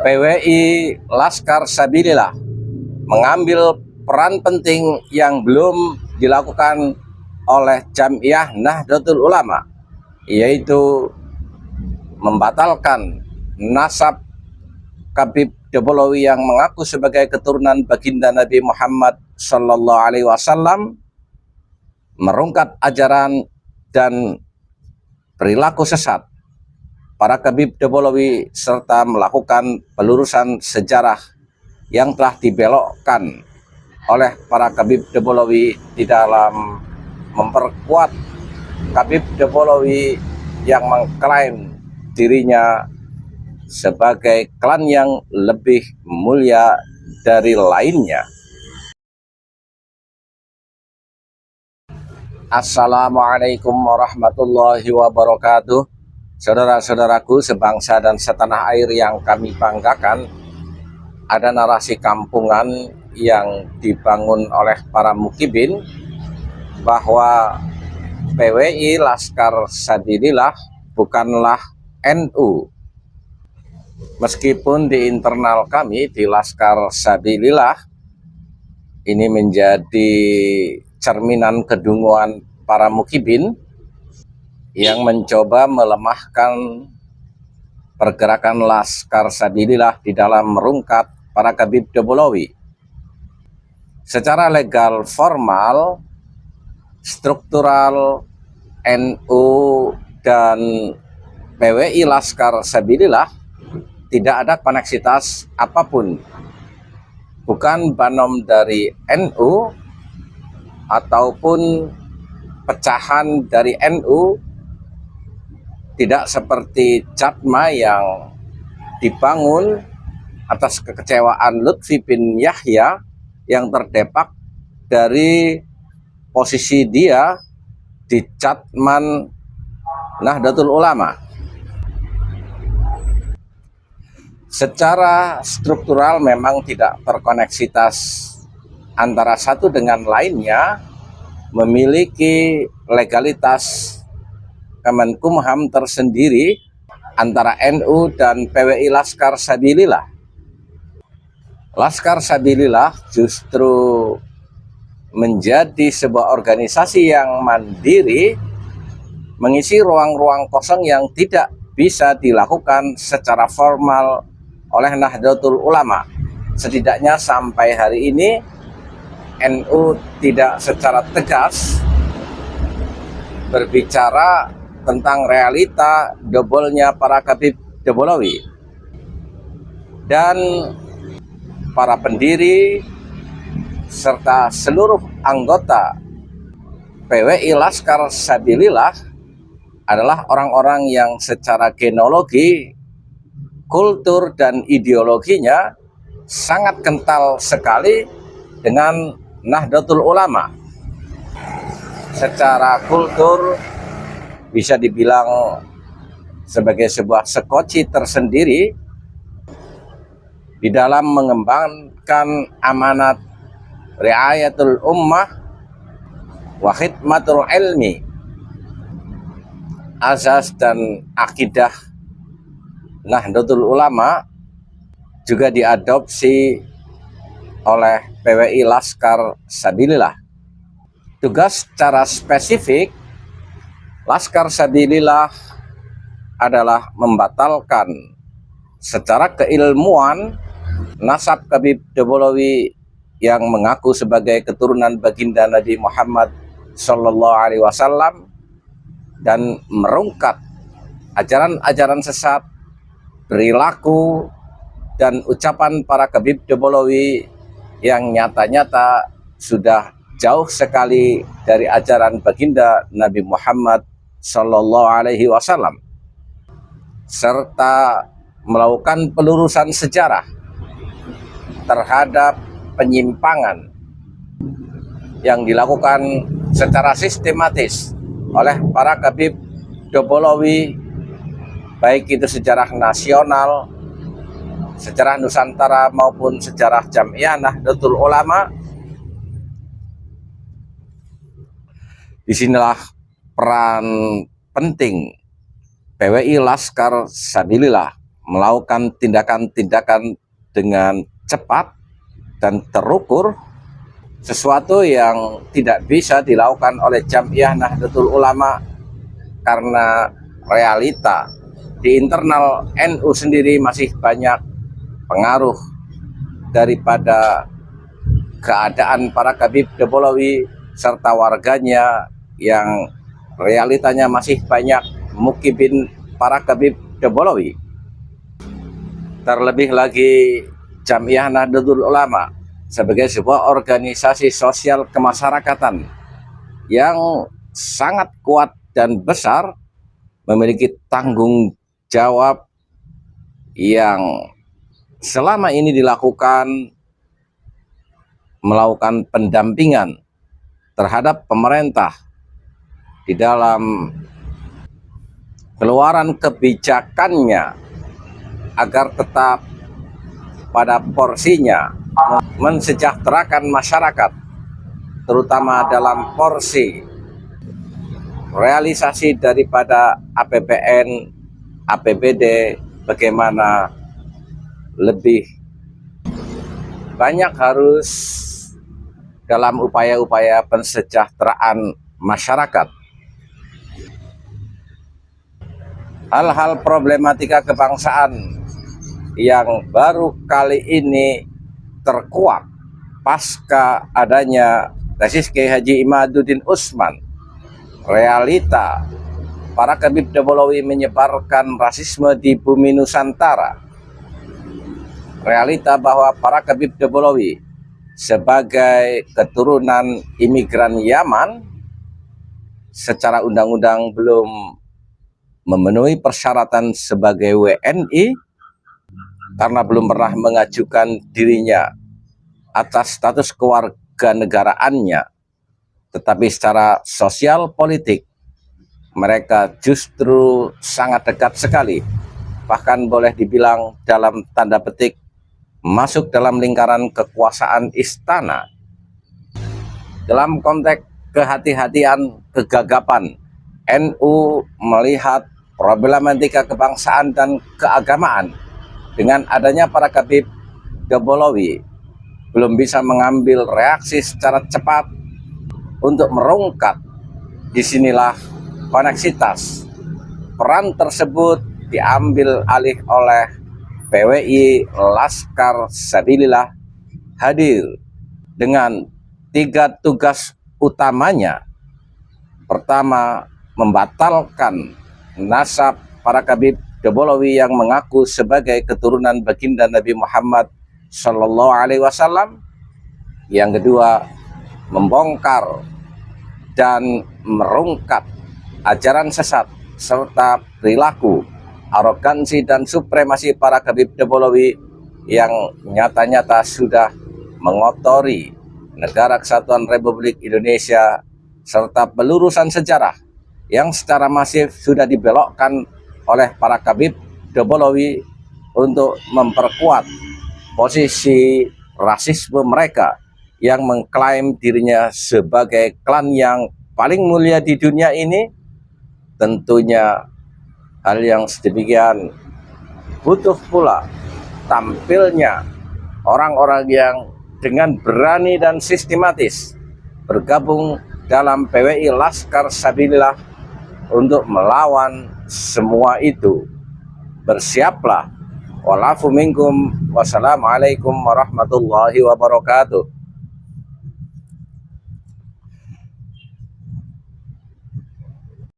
PWI Laskar Sabilillah mengambil peran penting yang belum dilakukan oleh Jamiah Nahdlatul Ulama, yaitu membatalkan nasab Habib Debolowi yang mengaku sebagai keturunan baginda Nabi Muhammad Sallallahu Alaihi Wasallam, merungkat ajaran dan perilaku sesat para Habib Debolowi serta melakukan pelurusan sejarah yang telah dibelokkan oleh para Habib Debolowi di dalam memperkuat Habib Debolowi yang mengklaim dirinya sebagai klan yang lebih mulia dari lainnya. Assalamualaikum warahmatullahi wabarakatuh. Saudara-saudaraku sebangsa dan setanah air yang kami banggakan, ada narasi kampungan yang dibangun oleh para mukibin bahwa PWI Laskar Sabilillah bukanlah NU. Meskipun di internal kami di Laskar Sabilillah ini menjadi cerminan kedunguan para mukibin yang mencoba melemahkan pergerakan Laskar Sabilillah di dalam merungkat para Habib Debolowi. Secara legal formal, struktural NU dan PWI Laskar Sabilillah tidak ada koneksitas apapun, bukan banom dari NU ataupun pecahan dari NU. Tidak seperti Jatma yang dibangun atas kekecewaan Lutfi bin Yahya yang terdepak dari posisi dia di Jatman Nahdlatul Ulama. Secara struktural memang tidak terkoneksitas antara satu dengan lainnya, memiliki legalitas Kemenkumham tersendiri antara NU dan PWI Laskar Sabilillah. Laskar Sabilillah justru menjadi sebuah organisasi yang mandiri, mengisi ruang-ruang kosong yang tidak bisa dilakukan secara formal oleh Nahdlatul Ulama. Setidaknya sampai hari ini NU tidak secara tegas berbicara tentang realita jebolnya para Habib Debolowi, dan para pendiri serta seluruh anggota PWI Laskar Sabilillah adalah orang-orang yang secara genealogi, kultur dan ideologinya sangat kental sekali dengan Nahdlatul Ulama. Secara kultur bisa dibilang sebagai sebuah sekoci tersendiri di dalam mengembangkan amanat riayatul ummah wa khidmatul ilmi. Azas dan akidah Nahdlatul Ulama juga diadopsi oleh PWI Laskar Sabilillah. Tugas secara spesifik Laskar Sabilillah adalah membatalkan secara keilmuan nasab Habib Debolowi yang mengaku sebagai keturunan baginda Nabi Muhammad Sallallahu Alaihi Wasallam dan merungkat ajaran-ajaran sesat, perilaku dan ucapan para Habib Debolowi yang nyata-nyata sudah jauh sekali dari ajaran baginda Nabi Muhammad Sallallahu Alaihi Wasallam, serta melakukan pelurusan sejarah terhadap penyimpangan yang dilakukan secara sistematis oleh para Habib Debolowi, baik itu sejarah nasional, sejarah Nusantara maupun sejarah Jamiah Nahdlatul Ulama. Disinilah peran penting PWI Laskar Sabilillah melakukan tindakan-tindakan dengan cepat dan terukur, sesuatu yang tidak bisa dilakukan oleh Jam'iyah Nahdlatul Ulama karena realita di internal NU sendiri masih banyak pengaruh daripada keadaan para Khabib Debolawi serta warganya yang realitanya masih banyak mukibin para Khabib Debolawi. Terlebih lagi Jam'iyah Nahdlatul Ulama sebagai sebuah organisasi sosial kemasyarakatan yang sangat kuat dan besar, memiliki tanggung jawab yang selama ini dilakukan melakukan pendampingan terhadap pemerintah di dalam keluaran kebijakannya agar tetap pada porsinya mensejahterakan masyarakat, terutama dalam porsi realisasi daripada APBN, APBD, bagaimana lebih banyak harus dalam upaya-upaya pensejahteraan masyarakat. Hal-hal problematika kebangsaan yang baru kali ini terkuak pasca adanya tesis Kiai Haji Imaduddin Utsman, realita para Khabib Debolawi menyebarkan rasisme di bumi Nusantara, realita bahwa para Khabib Debolawi sebagai keturunan imigran Yaman secara undang-undang belum memenuhi persyaratan sebagai WNI karena belum pernah mengajukan dirinya atas status kewarganegaraannya, tetapi secara sosial politik mereka justru sangat dekat sekali, bahkan boleh dibilang dalam tanda petik masuk dalam lingkaran kekuasaan istana. Dalam konteks kehati-hatian, kegagapan, NU melihat problematika kebangsaan dan keagamaan dengan adanya para Khabib Debolawi belum bisa mengambil reaksi secara cepat untuk merungkat. Disinilah koneksitas peran tersebut diambil alih oleh PWI Laskar Sabilillah, hadir dengan 3 tugas utamanya. Pertama, membatalkan nasab para Khabib Debolawi yang mengaku sebagai keturunan baginda Nabi Muhammad Shallallahu Alaihi Wasallam. Yang kedua, membongkar dan merungkat ajaran sesat serta perilaku arogansi dan supremasi para Khabib Debolawi yang nyata-nyata sudah mengotori Negara Kesatuan Republik Indonesia serta pelurusan sejarah yang secara masif sudah dibelokkan oleh para Khabib Debolawi untuk memperkuat posisi rasisme mereka yang mengklaim dirinya sebagai klan yang paling mulia di dunia ini. Tentunya hal yang sedemikian butuh pula tampilnya orang-orang yang dengan berani dan sistematis bergabung dalam PWI Laskar Sabilillah untuk melawan semua itu. Bersiaplah. Walafu minkum. Wassalamualaikum warahmatullahi wabarakatuh.